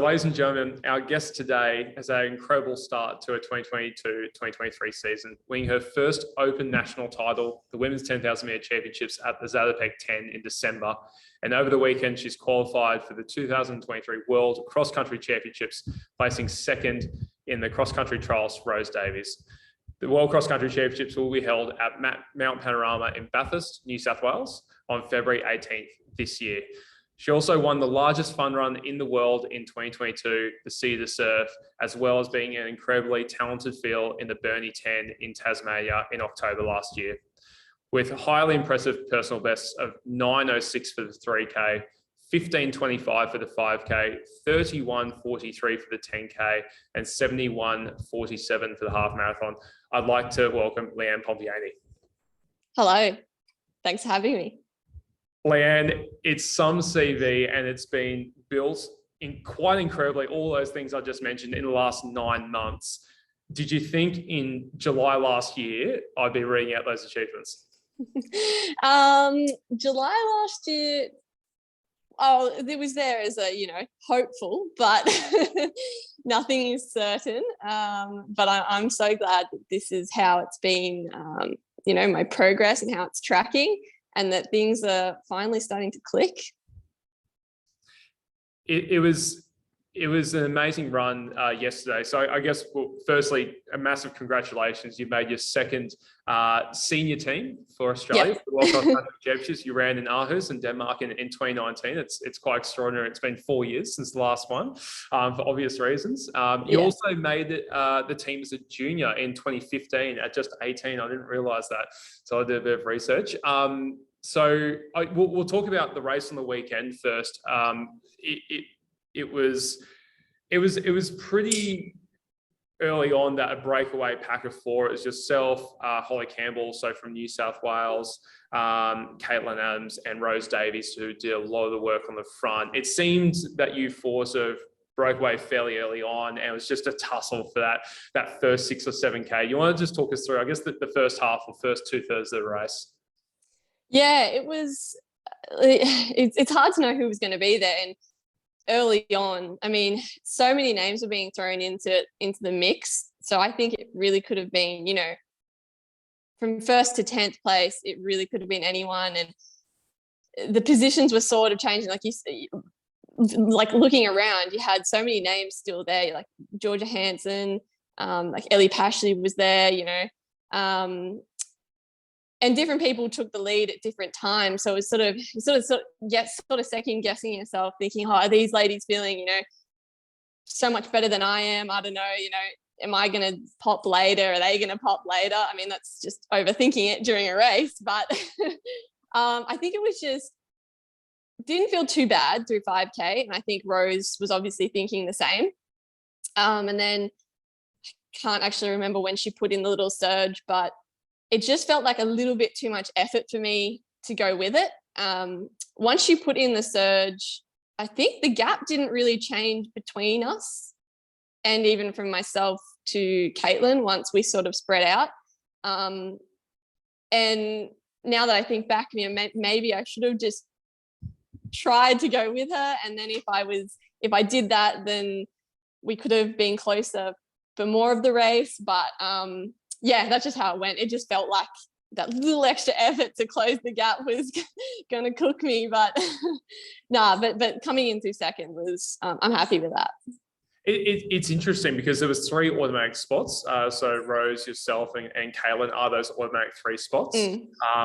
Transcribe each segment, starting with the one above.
Ladies and gentlemen, our guest today has had an incredible start to a 2022-2023 season, winning her first Open national title, the Women's 10,000 metre championships at the Zatopek 10 in December. And over the weekend, she's qualified for the 2023 World Cross Country Championships, placing second in the cross country trials for Rose Davies. The World Cross Country Championships will be held at Mount Panorama in Bathurst, New South Wales on February 18th this year. She also won the largest fun run in the world in 2022, the Sea to Surf, as well as being an incredibly talented field in the Burnie 10 in Tasmania in October last year. With highly impressive personal bests of 9:06 for the 3K, 15:25 for the 5K, 31:43 for the 10K, and 71:47 for the half marathon, I'd like to welcome Leanne Pompeani. Hello, thanks for having me. Leanne, it's some CV and it's been built in quite incredibly, all those things I just mentioned in the last 9 months. Did you think in July last year I'd be reading out those achievements? July last year, it was there as a, hopeful, but nothing is certain. But I'm so glad that this is how it's been, my progress and how it's tracking, and that things are finally starting to click. It was an amazing run yesterday. So I guess, well, firstly, a massive congratulations. You made your second senior team for Australia for the World Cross Country Championships. You ran in Aarhus in Denmark in 2019. It's quite extraordinary. It's been 4 years since the last one, for obvious reasons. You also made the team as a junior in 2015 at just 18. I didn't realise that, so I did a bit of research. We'll talk about the race on the weekend first. It was pretty early on that a breakaway pack of four. It was yourself, Holly Campbell, so from New South Wales, Caitlin Adams and Rose Davies, who did a lot of the work on the front. It seemed that you four sort of broke away fairly early on, and it was just a tussle for that first 6 or 7K. You want to just talk us through, I guess, the first half or first 2/3 of the race? Yeah, it was. It's hard to know who was going to be there, and early on, I mean, so many names were being thrown into the mix. So I think it really could have been, from 1st to 10th place, it really could have been anyone. And the positions were sort of changing. Like like looking around, you had so many names still there, like Georgia Hansen, like Ellie Pashley was there, and different people took the lead at different times. So it was sort of second guessing yourself, thinking, are these ladies feeling, so much better than I am? I don't know, am I going to pop later? Are they going to pop later? I mean, that's just overthinking it during a race. But I think it was just, didn't feel too bad through 5K. And I think Rose was obviously thinking the same. And then can't actually remember when she put in the little surge, but it just felt like a little bit too much effort for me to go with it. Once you put in the surge, I think the gap didn't really change between us, and even from myself to Caitlin once we sort of spread out. And now that I think back, maybe I should have just tried to go with her. And then if I did that, then we could have been closer for more of the race. But yeah, that's just how it went. It just felt like that little extra effort to close the gap was going to cook me. But but coming into second was, I'm happy with that. It's interesting because there was 3 automatic spots. So Rose, yourself, and Caitlin are those automatic 3 spots.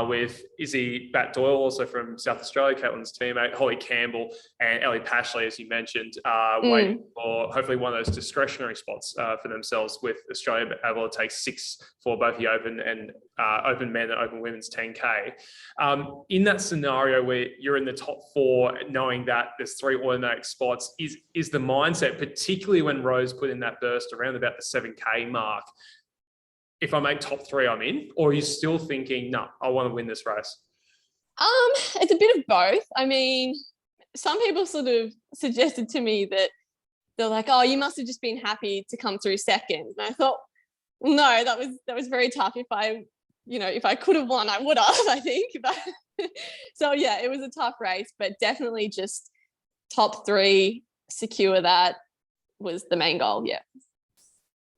With Izzy Bat-Doyle, also from South Australia, Caitlin's teammate, Holly Campbell, and Ellie Pashley, as you mentioned, waiting for hopefully one of those discretionary spots for themselves, with Australia able to take 6 for both the Open and Open Men and Open Women's 10K. In that scenario where you're in the top 4, knowing that there's 3 automatic spots, is the mindset, particularly when Rose put in that burst around about the 7K mark, if I make top 3, I'm in? Or are you still thinking, no, I want to win this race? It's a bit of both. I mean, some people sort of suggested to me that they're like, oh, you must have just been happy to come through second. And I thought, no, that was very tough. If I could have won, I would have, I think. But so yeah, it was a tough race, but definitely just top 3, secure that. was the main goal. Yeah.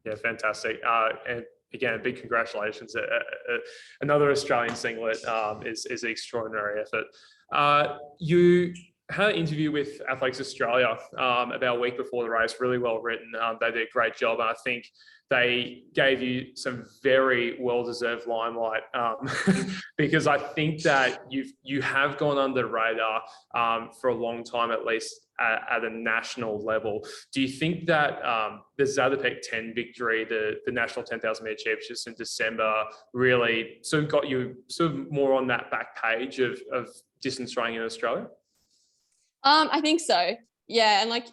Yeah, fantastic. And again, a big congratulations. Another Australian singlet is an extraordinary effort. You had an interview with Athletics Australia about a week before the race, really well written. They did a great job. And I think they gave you some very well-deserved limelight because I think that you have gone under the radar for a long time, at least at a national level. Do you think that the Zatopek 10 victory, the National 10,000 metre championships in December, really sort of got you sort of more on that back page of distance running in Australia? I think so. Yeah, and like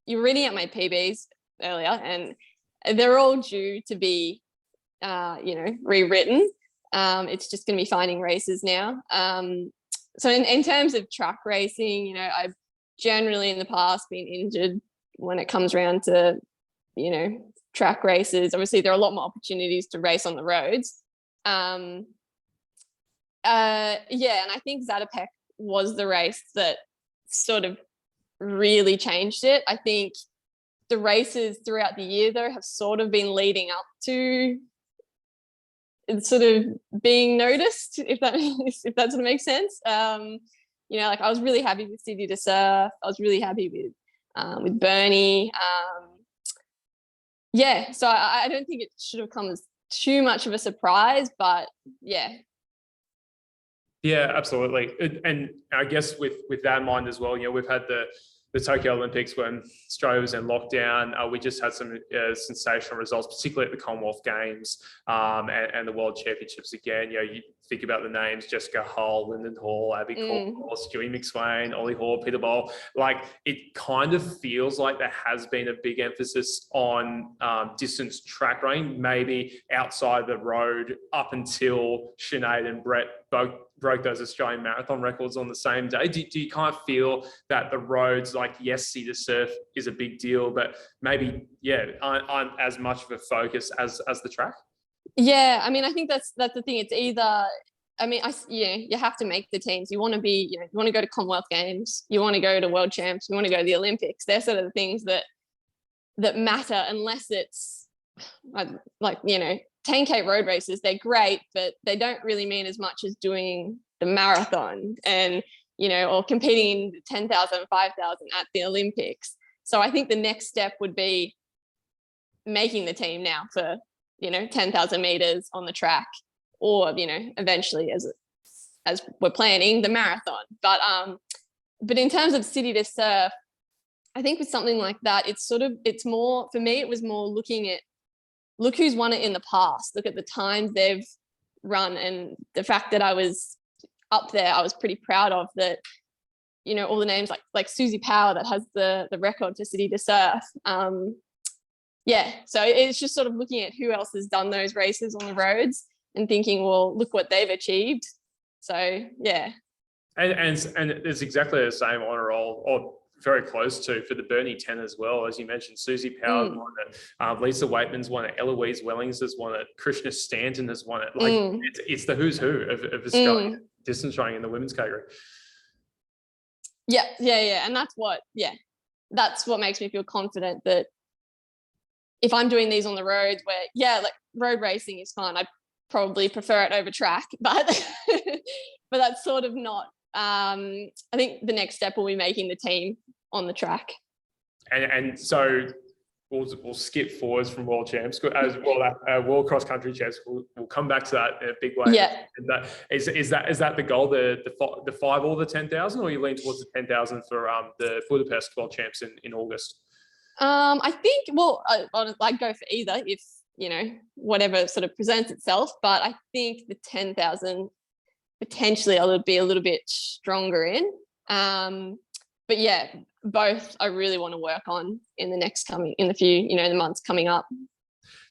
you were reading out my PBs earlier, and they're all due to be, rewritten. It's just going to be finding races now. So in terms of track racing, I've generally in the past been injured when it comes around to, track races. Obviously, there are a lot more opportunities to race on the roads. And I think Zatopek was the race that sort of really changed it. I think the races throughout the year, though, have sort of been leading up to sort of being noticed, if that sort of makes sense. Like I was really happy with City to Surf. I was really happy with Bernie. So I don't think it should have come as too much of a surprise, but yeah. Yeah, absolutely. And I guess with that in mind as well, we've had the Tokyo Olympics when Australia was in lockdown. We just had some sensational results, particularly at the Commonwealth Games and the World Championships again. You think about the names: Jessica Hull, Lyndon Hall, Abby Caldwell, Stewie McSwain, Ollie Hall, Peter Bowl. Like, it kind of feels like there has been a big emphasis on distance track running, maybe outside the road, up until Sinead and Brett both broke those Australian marathon records on the same day. Do you kind of feel that the roads, like, yes, Sea to Surf is a big deal, but maybe, aren't as much of a focus as the track? Yeah, I mean, I think that's the thing. It's either, you have to make the teams. You want to be, you want to go to Commonwealth Games, you want to go to World Champs, you want to go to the Olympics. They're sort of the things that matter, unless it's like 10K road races. They're great, but they don't really mean as much as doing the marathon and, or competing in 10,000, 5,000 at the Olympics. So I think the next step would be making the team now for, 10,000 meters on the track, or, eventually as we're planning the marathon. But in terms of City to Surf, I think with something like that, it's more, for me, it was more looking at, look who's won it in the past. Look at the times they've run, and the fact that I was up there, I was pretty proud of that. All the names like Susie Power, that has the record for City to Surf. So it's just sort of looking at who else has done those races on the roads and thinking, well, look what they've achieved. So yeah. And it's exactly the same honour roll, or very close to, for the Bernie 10 as well. As you mentioned, Susie Powers won it, Lisa Waitman's won it, Eloise Wellings has won it, Krishna Stanton has won it. Like, it's the who's who of Australian distance running in the women's category. Yeah. And that's what makes me feel confident that if I'm doing these on the roads, where, like, road racing is fun, I probably prefer it over track, but but that's sort of not, I think the next step will be making the team on the track. And so we'll skip forwards from World Champs as well. World Cross Country Champs. We'll come back to that in a big way. Yeah. And is that the goal? The 5 or the 10,000, or you lean towards the 10,000 for the Budapest World Champs in August? I think, well, I'd go for either, if whatever sort of presents itself. But I think the 10,000 potentially I would be a little bit stronger in. But yeah, both I really want to work on in the months coming up.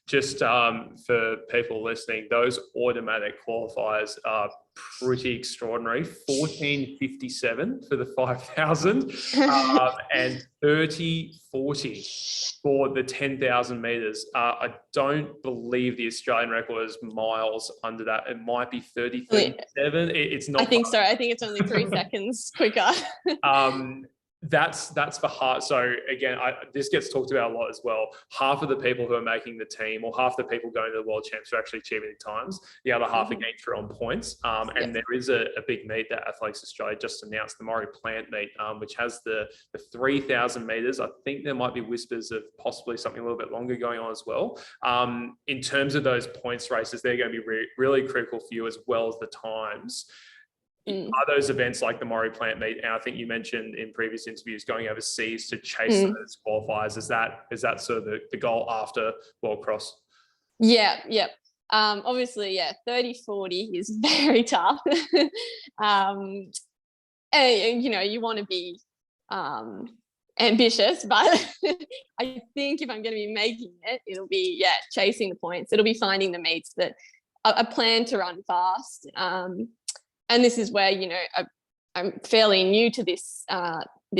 Just for people listening, those automatic qualifiers are pretty extraordinary. 14:57 for the 5,000 and 30:40 for the 10,000 meters. I don't believe the Australian record is miles under that. It might be 30:37. It's not. I think so. I think it's only 3 seconds quicker. That's for half. So again, this gets talked about a lot as well. Half of the people who are making the team, or half the people going to the world champs, are actually achieving the times. The other half are getting through on points. And there is a big meet that Athletics Australia just announced, the Maurie Plant Meet, which has the 3,000 meters. I think there might be whispers of possibly something a little bit longer going on as well. In terms of those points races, they're going to be really critical for you, as well as the times. Are those events like the Maurie Plant Meet, and I think you mentioned in previous interviews going overseas to chase those qualifiers, is that sort of the goal after World Cross? Yeah. Obviously, 30-40 is very tough. And, you want to be ambitious, but I think if I'm going to be making it, it'll be chasing the points. It'll be finding the meets that I plan to run fast. And this is where, I'm fairly new to this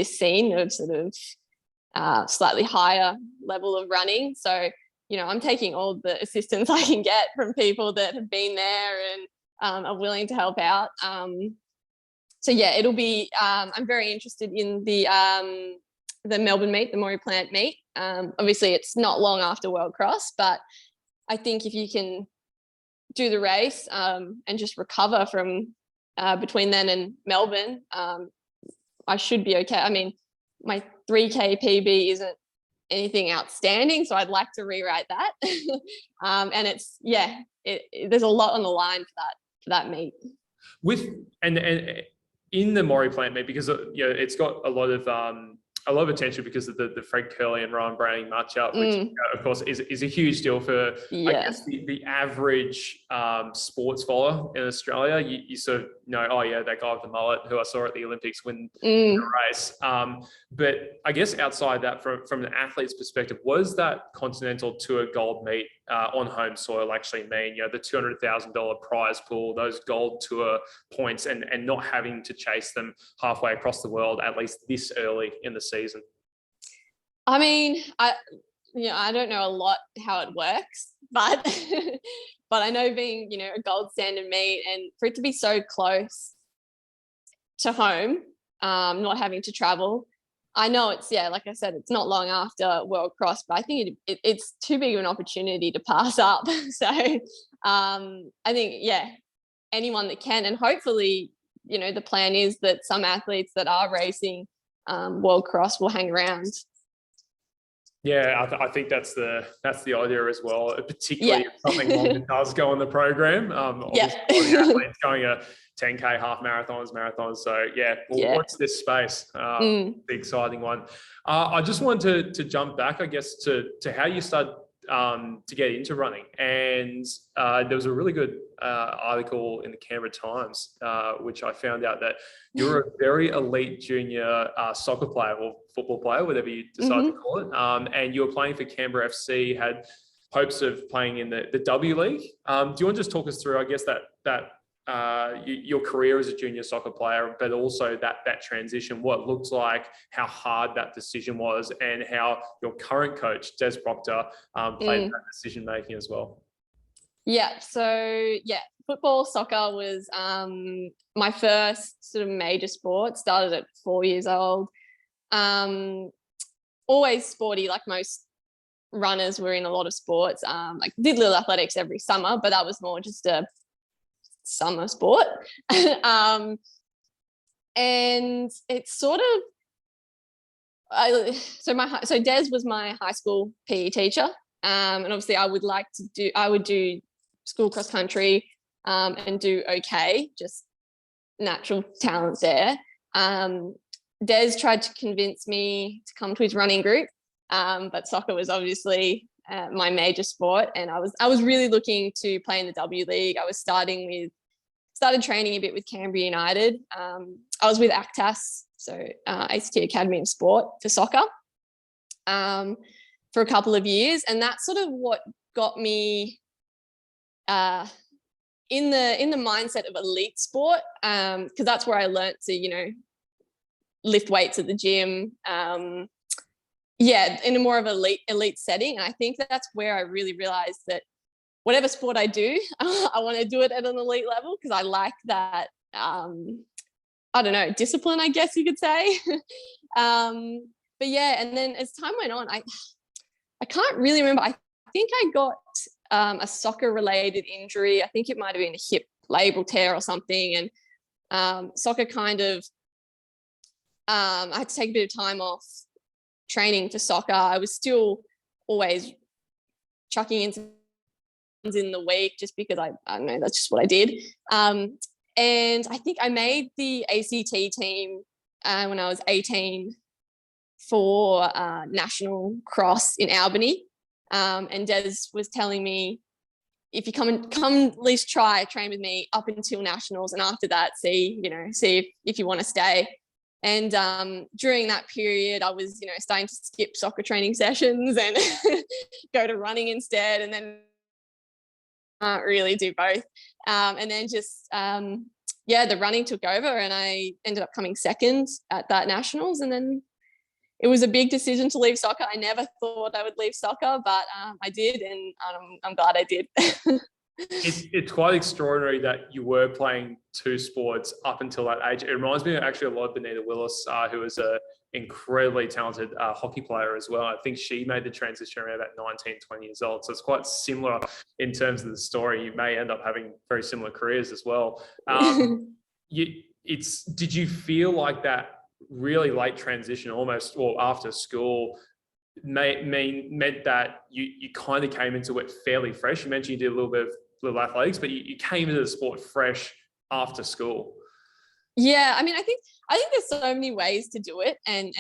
scene of sort of slightly higher level of running. So, I'm taking all the assistance I can get from people that have been there and are willing to help out. It'll be, I'm very interested in the Melbourne meet, the Maurie Plant meet. Obviously, it's not long after World Cross, but I think if you can do the race and just recover from between then and Melbourne, I should be okay. I mean, my 3K PB isn't anything outstanding, so I'd like to rewrite that. And it's there's a lot on the line for that meet. With and in the Maurie Plant Meet, because it's got a lot of attention because of the Fred Curley and Ryan Browning matchup, which of course is a huge deal for I guess the average sports follower in Australia. You sort of know, oh yeah, that guy with the mullet who I saw at the Olympics win the race. But I guess outside that, from an athlete's perspective, what does that Continental Tour Gold meet on home soil actually mean? The $200,000 prize pool, those Gold Tour points, and not having to chase them halfway across the world, at least this early in the season. I mean, I don't know a lot how it works, but but I know being a gold standard meet, and for it to be so close to home, not having to travel. I know it's like I said, it's not long after World Cross, but I think it's too big of an opportunity to pass up. So I think anyone that can, and hopefully the plan is that some athletes that are racing World Cross will hang around. Yeah, I think that's the idea as well, particularly if something longer does go on the program. Obviously, the athletes going a 10K half marathons. So we'll watch this space. The exciting one. I just wanted to jump back, I guess, to how you started to get into running. And there was a really good article in the Canberra Times, which I found out that you're a very elite junior soccer player, or football player, whatever you decide to call it. And you were playing for Canberra FC, had hopes of playing in the W League. Do you want to just talk us through, I guess, your career as a junior soccer player, but also that transition, what it looked like, how hard that decision was, and how your current coach, Des Proctor, played that decision making as well? Football, soccer was my first sort of major sport. Started at 4 years old. Always sporty, like most runners were in a lot of sports. Like did little athletics every summer, but that was more just a summer sport. And it's sort of so Des was my high school PE teacher, and obviously I would do school cross country and do okay, just natural talent there. Des tried to convince me to come to his running group, but soccer was obviously my major sport, and I was really looking to play in the W League. I was started training a bit with Canberra United. I was with ACTAS, so ACT Academy of Sport for soccer, for a couple of years, and that's sort of what got me in the mindset of elite sport, because that's where I learnt to lift weights at the gym. In a more of an elite setting. And I think that's where I really realized that whatever sport I do, I want to do it at an elite level, because I like that I don't know, discipline, I guess you could say. But yeah, and then as time went on, I can't really remember. I think I got a soccer related injury. I think it might have been a hip labral tear or something. And soccer kind of, I had to take a bit of time off training for soccer. I was still always chucking in the week just because I don't know, that's just what I did. And I think I made the ACT team when I was 18 for national cross in Albany. And Des was telling me, if you come at least train with me up until nationals, and after that, see if you want to stay. And during that period, I was, starting to skip soccer training sessions and go to running instead, and then can't really do both. And then just, the running took over, and I ended up coming second at that nationals. And then it was a big decision to leave soccer. I never thought I would leave soccer, but I did, and I'm glad I did. It's quite extraordinary that you were playing two sports up until that age. It reminds me actually a lot of Benita Willis, who was an incredibly talented hockey player as well. I think she made the transition around about 19, 20 years old. So it's quite similar in terms of the story. You may end up having very similar careers as well. Did you feel like that really late transition, almost, or after school, meant that you kind of came into it fairly fresh? You mentioned you did a little bit of little athletics, but you came into the sport fresh after school. Yeah, I mean, I think there's so many ways to do it and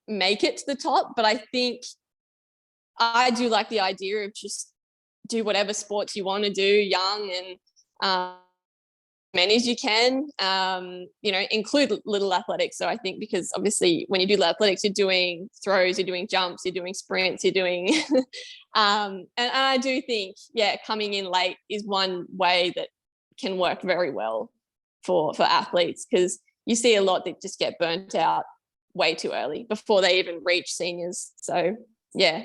make it to the top, but I think I do like the idea of just do whatever sports you want to do young, and many as you can, include little athletics. So I think, because obviously when you do athletics, you're doing throws, you're doing jumps, you're doing sprints, you're doing, and I do think, coming in late is one way that can work very well for athletes, because you see a lot that just get burnt out way too early before they even reach seniors. So, yeah.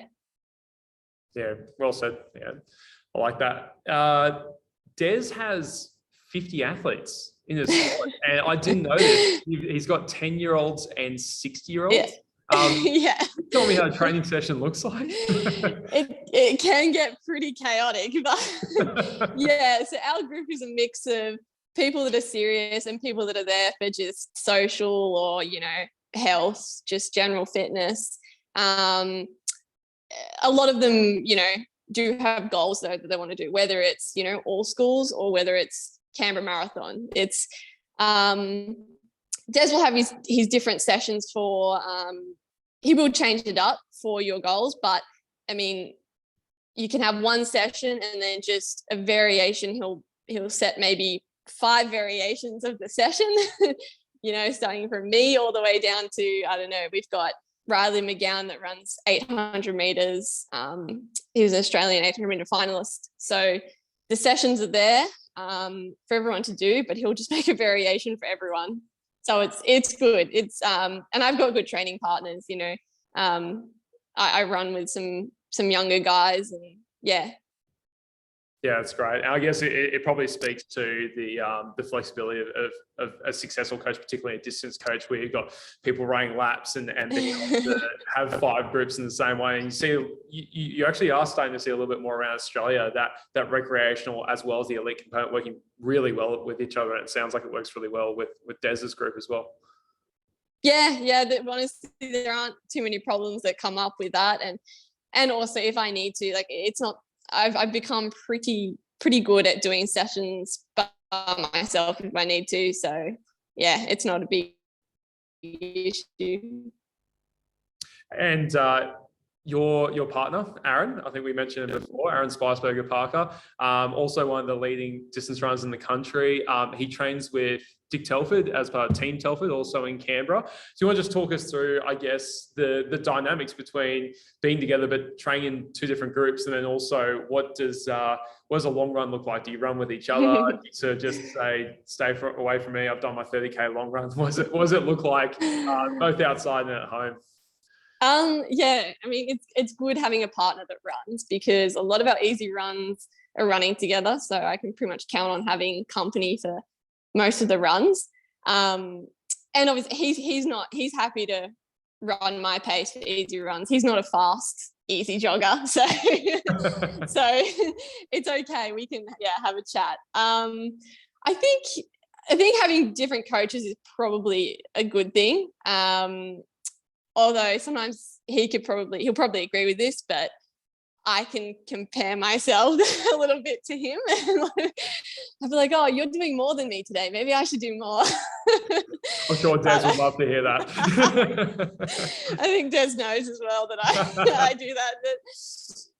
Yeah, well said. Yeah, I like that. Des has 50 athletes in his squad, and I didn't know this. He's got 10-year-olds and 60-year-olds. Yeah. Tell me how a training session looks like. It can get pretty chaotic, but yeah. So our group is a mix of people that are serious and people that are there for just social or health, just general fitness. A lot of them, do have goals though that they want to do, whether it's all schools or whether it's Canberra Marathon. It's Des will have his different sessions for he will change it up for your goals, but I mean, you can have one session and then just a variation. He'll set maybe 5 variations of the session, starting from me all the way down to, I don't know, we've got Riley McGowan that runs 800 meters. He was an Australian 800 meter finalist. So the sessions are there for everyone to do, but he'll just make a variation for everyone. So it's good. It's and I've got good training partners. I run with some younger guys, and yeah. Yeah, that's great. And I guess it probably speaks to the flexibility of a successful coach, particularly a distance coach, where you've got people running laps and being able to have 5 groups in the same way. And you see, you actually are starting to see a little bit more around Australia that recreational as well as the elite component working really well with each other. And it sounds like it works really well with Des's group as well. Yeah. Honestly, there aren't too many problems that come up with that, and also if I need to, it's not. I've become pretty good at doing sessions by myself if I need to. So yeah, it's not a big issue. And your partner, Aaron, I think we mentioned it before, Aaron Spiceberger Parker, also one of the leading distance runners in the country. He trains with Dick Telford as part of Team Telford, also in Canberra. So you want to just talk us through, I guess, the dynamics between being together but training in 2 different groups, and then also what does a long run look like? Do you run with each other? Do you sort of just say, stay away from me, I've done my 30K long run? What does it look like both outside and at home? Yeah, I mean, it's good having a partner that runs, because a lot of our easy runs are running together. So I can pretty much count on having company for most of the runs. And obviously he's happy to run my pace for easy runs. He's not a fast, easy jogger. So, so it's okay. We can, have a chat. I think having different coaches is probably a good thing. Although sometimes he'll probably agree with this, but I can compare myself a little bit to him. I'll be like, oh, you're doing more than me today. Maybe I should do more. I'm sure Des would love to hear that. I think Des knows as well that I do that.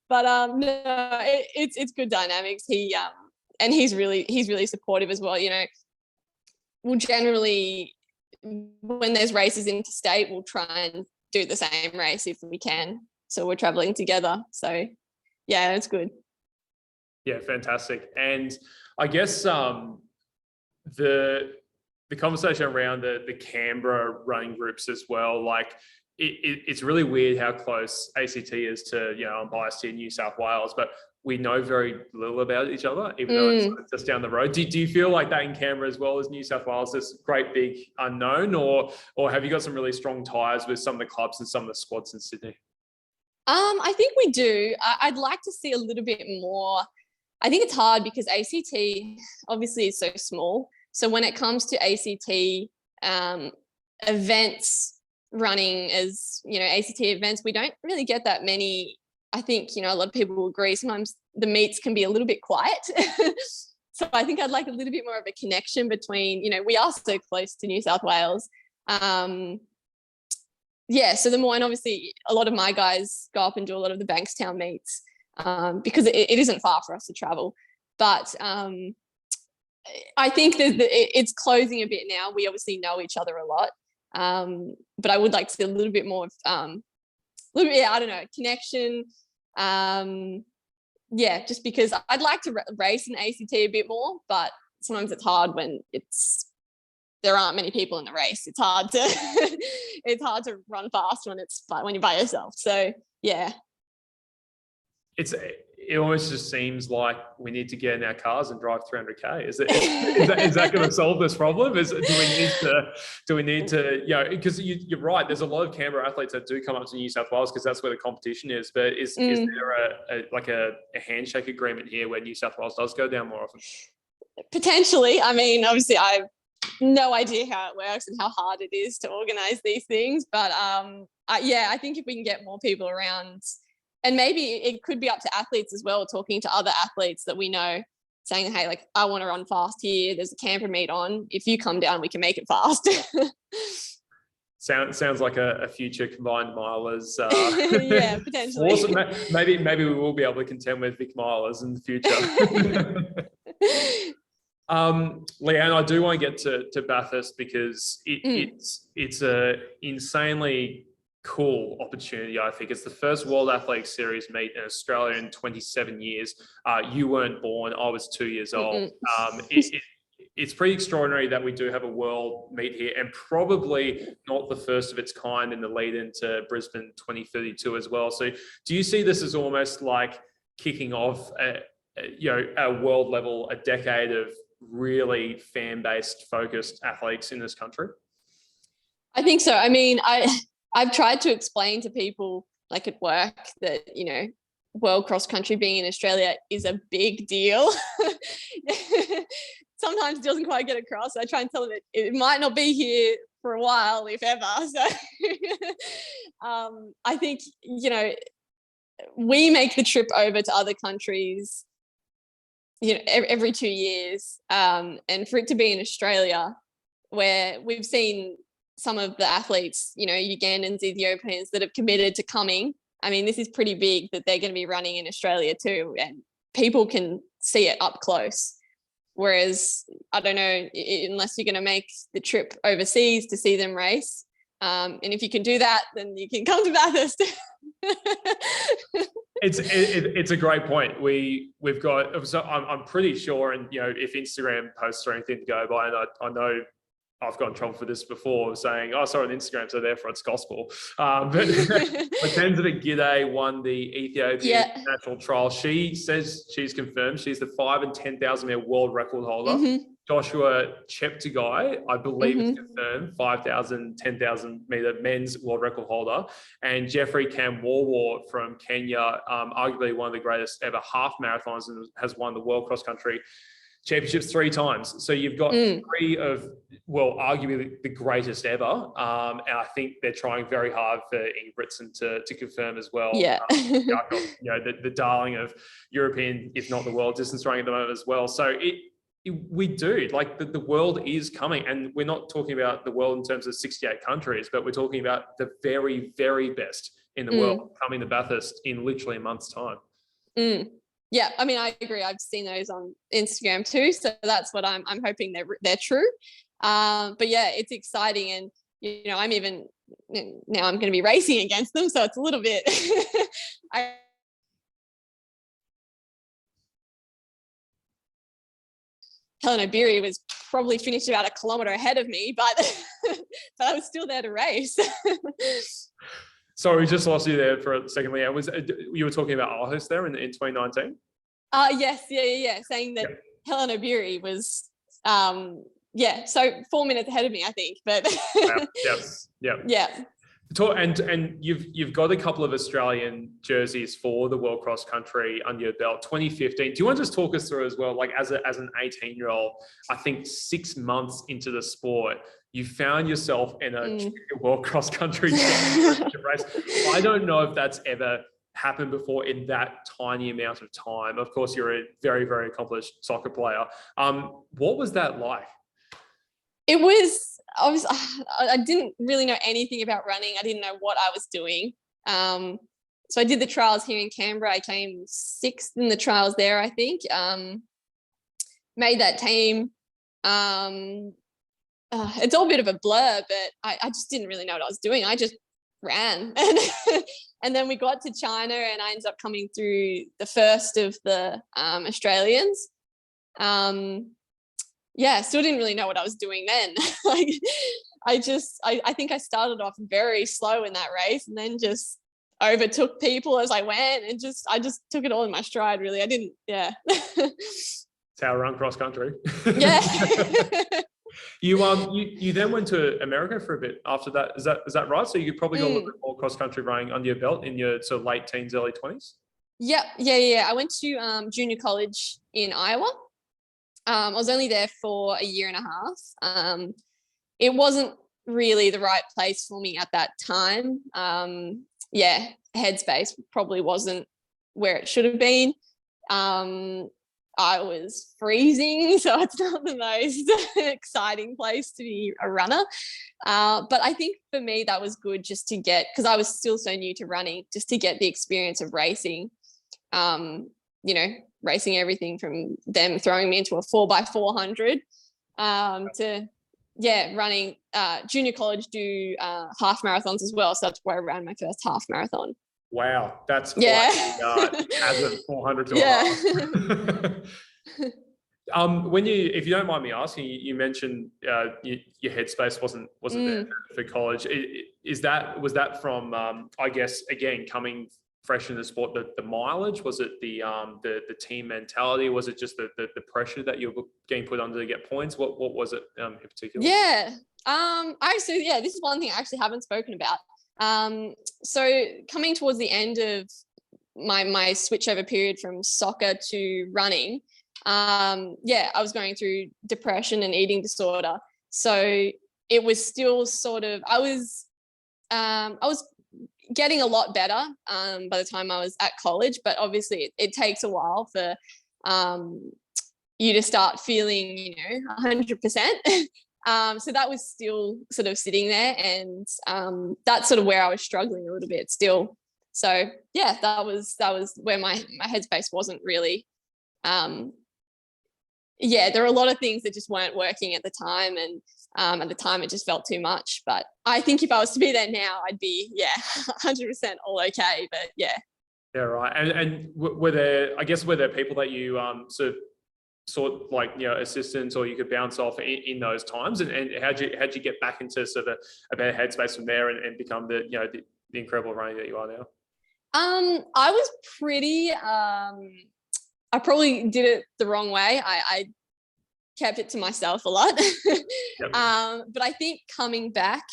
But no, it's good dynamics. And he's really supportive as well. You know, we'll generally, when there's races interstate, we'll try and do the same race if we can. So we're traveling together. So yeah, it's good. Yeah, fantastic. And I guess the conversation around the Canberra running groups as well, like it's really weird how close ACT is to, you know, I'm biased here in New South Wales, but we know very little about each other, even though it's just down the road. Do you feel like that in Canberra as well as New South Wales, this great big unknown, or have you got some really strong ties with some of the clubs and some of the squads in Sydney? I think we do. I'd like to see a little bit more. I think it's hard because ACT obviously is so small. So when it comes to ACT events running as, you know, ACT events, we don't really get that many. I think, you know, a lot of people will agree. Sometimes the meets can be a little bit quiet. So I think I'd like a little bit more of a connection between, you know, we are so close to New South Wales. So the more, and obviously a lot of my guys go up and do a lot of the Bankstown meets because it isn't far for us to travel. But I think that it's closing a bit now. We obviously know each other a lot. But I would like to see a little bit more of, I don't know, connection. Just because I'd like to race in ACT a bit more, but sometimes it's hard when there aren't many people in the race. It's hard to run fast when you're by yourself. So yeah. It almost just seems like we need to get in our cars and drive 300k. Is that going to solve this problem? Do we need to, you know, because you're right. There's a lot of Canberra athletes that do come up to New South Wales because that's where the competition is. But is there a handshake agreement here where New South Wales does go down more often? Potentially. I mean, obviously I have no idea how it works and how hard it is to organize these things. But I think if we can get more people around, and maybe it could be up to athletes as well, talking to other athletes that we know, saying, hey, like, I want to run fast here. There's a Canberra meet on. If you come down, we can make it fast. Sounds like a future combined milers. Yeah, potentially. Awesome. Maybe we will be able to contend with Vic milers in the future. Leanne, I do want to get to Bathurst because it's a insanely cool opportunity. I think it's the first World Athletics Series meet in Australia in 27 years. You weren't born. I was 2 years old. It's pretty extraordinary that we do have a world meet here, and probably not the first of its kind in the lead into Brisbane 2032 as well. So do you see this as almost like kicking off a world level, a decade of really fan-based focused athletics in this country? I think so. I mean, I've tried to explain to people, like at work, that, you know, world cross country being in Australia is a big deal. Sometimes it doesn't quite get across. I try and tell them it might not be here for a while, if ever. So I think, you know, we make the trip over to other countries, you know, every 2 years. And for it to be in Australia, where we've seen some of the athletes, you know, Ugandans, Ethiopians that have committed to coming. I mean, this is pretty big that they're going to be running in Australia too, and people can see it up close. Whereas, I don't know, unless you're going to make the trip overseas to see them race. And if you can do that, then you can come to Bathurst. It's a great point. We've got, so I'm pretty sure, and, you know, if Instagram posts or anything to go by, and I know I've got in trouble for this before, saying, oh, I saw it on Instagram, so therefore it's gospel. But Tenzita Gide won the Ethiopian national trial. She says she's confirmed she's the 5 and 10,000 meter world record holder. Joshua Cheptegei, I believe it's Mm-hmm. confirmed, 5,000, 10,000 meter men's world record holder. And Jeffrey Kamworor from Kenya, arguably one of the greatest ever half marathons, and has won the World Cross Country Championships 3 times. So you've got 3 of, well, arguably the greatest ever. And I think they're trying very hard for Ingebrigtsen to confirm as well. Yeah. Jakob, the darling of European, if not the world distance running at the moment as well. So we do, like, the world is coming, and we're not talking about the world in terms of 68 countries, but we're talking about the very, very best in the world coming to Bathurst in literally a month's time. Yeah, I mean, I agree. I've seen those on Instagram too, so that's what I'm hoping they're true. But yeah, it's exciting, and I'm even now I'm going to be racing against them, so it's a little bit. Helen O'Beary was probably finished about a kilometre ahead of me, but but I was still there to race. Sorry, we just lost you there for a second, Leanne. You were talking about Aarhus there in 2019? Yes, yeah. Saying that Helen O'Beary was, so 4 minutes ahead of me, I think. But yeah. And you've got a couple of Australian jerseys for the World Cross Country under your belt. 2015. Do you want to just talk us through as well? Like, as an 18-year-old, I think 6 months into the sport, you found yourself in a World Cross Country championship race. I don't know if that's ever happened before in that tiny amount of time. Of course, you're a very, very accomplished soccer player. What was that like? It was. I didn't really know anything about running. I didn't know what I was doing. So I did the trials here in Canberra. I came 6th in the trials there, I think. Made that team. It's all a bit of a blur, but I just didn't really know what I was doing. I just ran. And then we got to China, and I ended up coming through the first of the Australians. Still didn't really know what I was doing then. I think I started off very slow in that race, and then just overtook people as I went, and I just took it all in my stride, really. I didn't, It's how I run cross country. Yeah. You then went to America for a bit after that. Is that right? So you probably got a little bit more cross country running under your belt in your sort of late teens, early 20s? Yeah. I went to junior college in Iowa. I was only there for a year and a half. It wasn't really the right place for me at that time. Headspace probably wasn't where it should have been. I was freezing, so it's not the most exciting place to be a runner. But I think for me that was good, just to get, because I was still so new to running, just to get the experience of racing. Racing everything from them throwing me into a 4x400 to running junior college, do half marathons as well. So that's where I ran my first half marathon. Wow, that's quite as a 400 to a half. When if you don't mind me asking, you mentioned your headspace wasn't there for college. Was that from I guess, again, coming fresh in the sport, the mileage? Was it the team mentality? Was it just the pressure that you were getting put under to get points? What was it in particular? This is one thing I actually haven't spoken about. So coming towards the end of my switchover period from soccer to running, I was going through depression and eating disorder. So it was still sort of, I was getting a lot better by the time I was at college, but obviously it takes a while for you to start feeling 100%. So that was still sort of sitting there, and that's sort of where I was struggling a little bit still. So that was where my headspace wasn't really there were a lot of things that just weren't working at the time, and at the time it just felt too much. But I think if I was to be there now, I'd be 100% all okay. But right. And were there people that you sort like assistants, or you could bounce off in those times, and how'd you get back into sort of a better headspace from there and become the incredible runner that you are now? I was pretty I probably did it the wrong way. I kept it to myself a lot. Yep. But I think coming back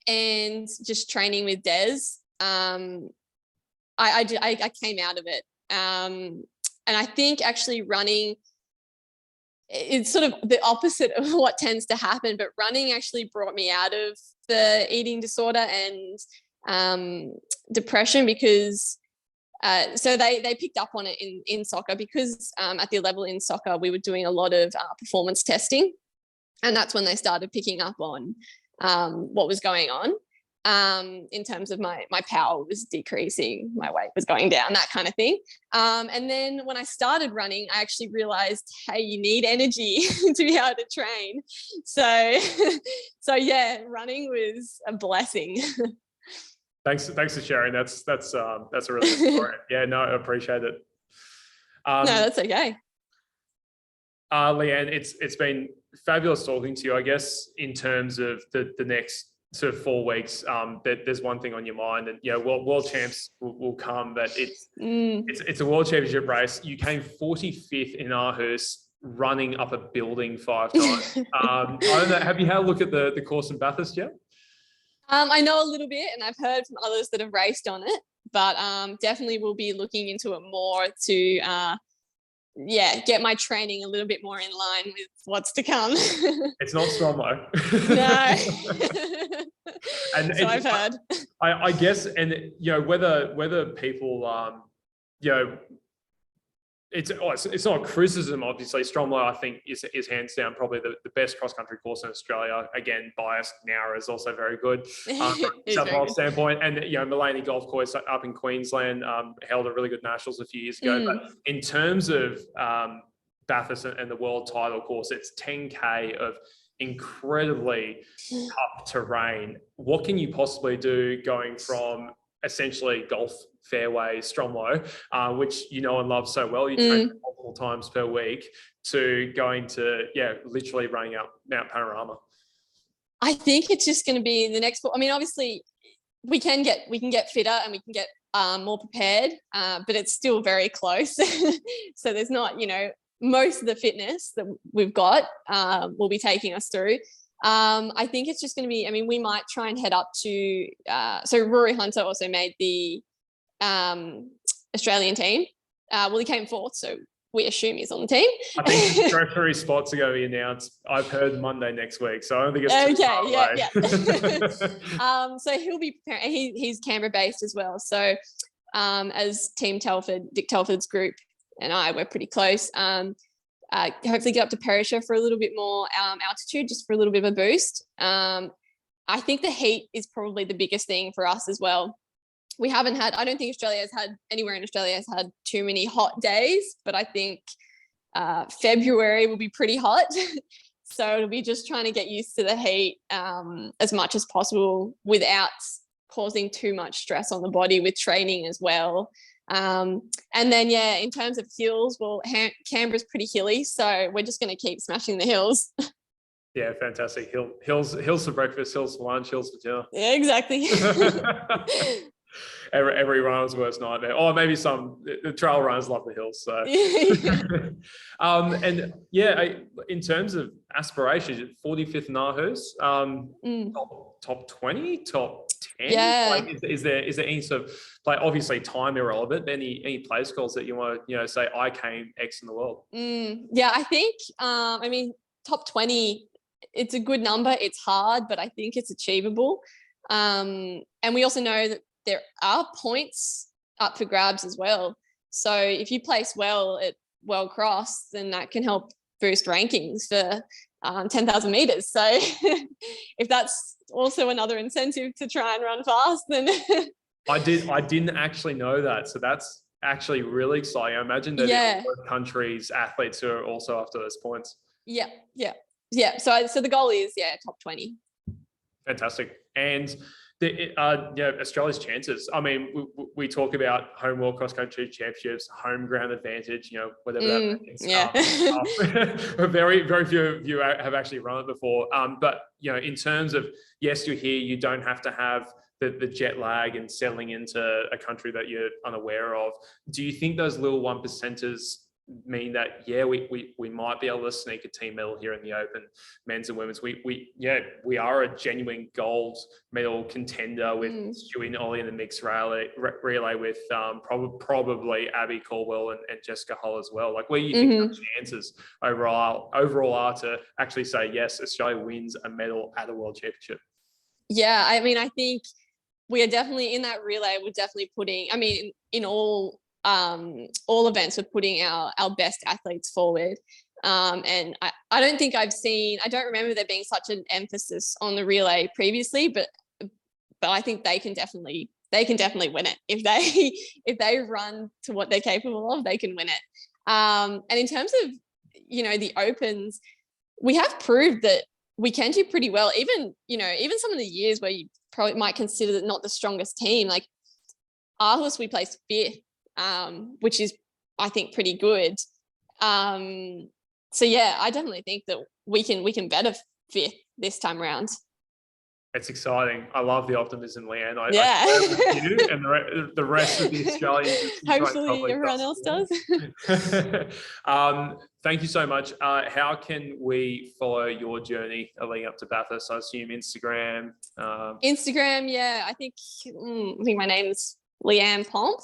and just training with Des, I came out of it. And I think actually running, it's sort of the opposite of what tends to happen, but running actually brought me out of the eating disorder and depression, because so they picked up on it in soccer, because at the level in soccer we were doing a lot of performance testing, and that's when they started picking up on what was going on. In terms of my power was decreasing, my weight was going down, that kind of thing. And then when I started running, I actually realized, hey, you need energy to be able to train. So yeah, running was a blessing. Thanks for sharing. That's a really good story. Yeah, no, I appreciate it. No, that's okay. Leanne, it's been fabulous talking to you. I guess in terms of the next sort of 4 weeks, there's one thing on your mind, and world champs will come, but it's a world championship race. You came 45th in Aarhus, running up a building 5 times. I don't know. Have you had a look at the course in Bathurst yet? I know a little bit, and I've heard from others that have raced on it, but definitely will be looking into it more to get my training a little bit more in line with what's to come. It's not Stromlo. No. And so I've heard. I guess, and whether people it's not a criticism, obviously. Stromlo, I think, is hands down probably the best cross-country course in Australia. Again, biased. Nowra is also very good from South Wales standpoint. And, Mullaney Golf Course up in Queensland held a really good nationals a few years ago. But in terms of Bathurst and the world title course, it's 10K of incredibly tough terrain. What can you possibly do going from essentially golf fairway Stromlo, which and love so well, you train multiple times per week, to going to literally running up Mount Panorama? I think it's just going to be the next. I mean, obviously we can get fitter and we can get more prepared, but it's still very close. So there's not, most of the fitness that we've got will be taking us through. I think it's just going to be, we might try and head up to, so Rory Hunter also made the Australian team. Well, he came 4th, so we assume he's on the team. I think the tertiary spots are going to be announced, I've heard, Monday next week, so I don't think it's too far away. So he'll be preparing. He's Canberra based as well. So as Team Telford, Dick Telford's group and we're pretty close. Hopefully get up to Perisher for a little bit more altitude, just for a little bit of a boost. I think the heat is probably the biggest thing for us as well. I don't think anywhere in Australia has had too many hot days, but I think February will be pretty hot. So it'll be just trying to get used to the heat as much as possible without causing too much stress on the body with training as well. And then, in terms of hills, well, Canberra's pretty hilly, so we're just going to keep smashing the hills. Yeah, fantastic. Hills for breakfast, hills for lunch, hills for dinner. Yeah, exactly. Every runner's worst nightmare. Or maybe the trail runners love the hills. So, in terms of aspirations, 45th in Aarhus, top 20, top 10. Yeah. Like, is there any sort of, like, obviously time irrelevant, but any place calls that you want to say I came X in the world? Yeah, I think top 20. It's a good number. It's hard, but I think it's achievable. And we also know that there are points up for grabs as well. So if you place well at World Cross, then that can help boost rankings for 10,000 meters. So if that's also another incentive to try and run fast, then I didn't actually know that. So that's actually really exciting. I imagine that in other countries, athletes who are also after those points. Yeah. So the goal is top 20. Fantastic. And Australia's chances. I mean, we talk about home world cross country championships, home ground advantage, whatever that means. Very, very few of you have actually run it before. But in terms of, yes, you're here, you don't have to have the jet lag and settling into a country that you're unaware of. Do you think those little 1%ers mean that, yeah, we might be able to sneak a team medal here in the Open, men's and women's. We are a genuine gold medal contender with Stewie and Ollie in the mixed relay with probably Abby Caldwell and Jessica Hull as well. Like, where do you think our chances overall are to actually say, yes, Australia wins a medal at a World Championship? Yeah, I mean, I think we are definitely in that relay. We're definitely putting, I mean, in all events, we're putting our best athletes forward. And I don't think I don't remember there being such an emphasis on the relay previously, but I think they can definitely win it. If they run to what they're capable of, they can win it. And in terms of, the Opens, we have proved that we can do pretty well. Even some of the years where you probably might consider that not the strongest team, like Aarhus, we placed 5th, which is, I think, pretty good. So yeah, I definitely think that we can better 5th this time around. It's exciting. I love the optimism, Leanne. I share with you and the rest of the Australians. Hopefully everyone else does. Thank you so much. How can we follow your journey leading up to Bathurst? I assume Instagram. Instagram, yeah. I think my name's Leanne Pomp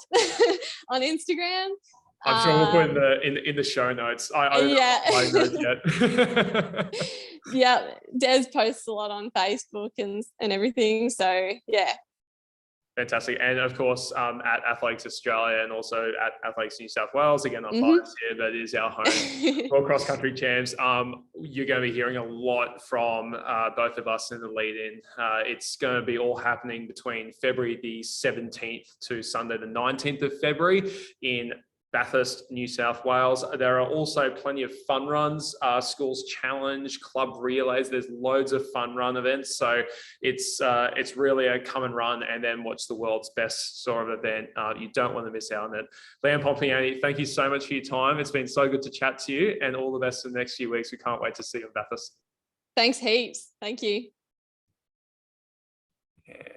on Instagram. I'm sure we'll put in the show notes. I don't know my notes yet. Yeah, Des posts a lot on Facebook and everything. So yeah. Fantastic. And of course, at Athletics Australia and also at Athletics New South Wales, again, I'm biased here, but it is our home World Cross Country Champs. You're going to be hearing a lot from both of us in the lead-in. It's going to be all happening between February the 17th to Sunday the 19th of February in Bathurst, New South Wales. There are also plenty of fun runs, schools challenge, club relays. There's loads of fun run events. So it's really a come and run and then watch the world's best sort of event. You don't want to miss out on it. Leanne Pompeani, thank you so much for your time. It's been so good to chat to you, and all the best for the next few weeks. We can't wait to see you in Bathurst. Thanks heaps. Thank you. Yeah.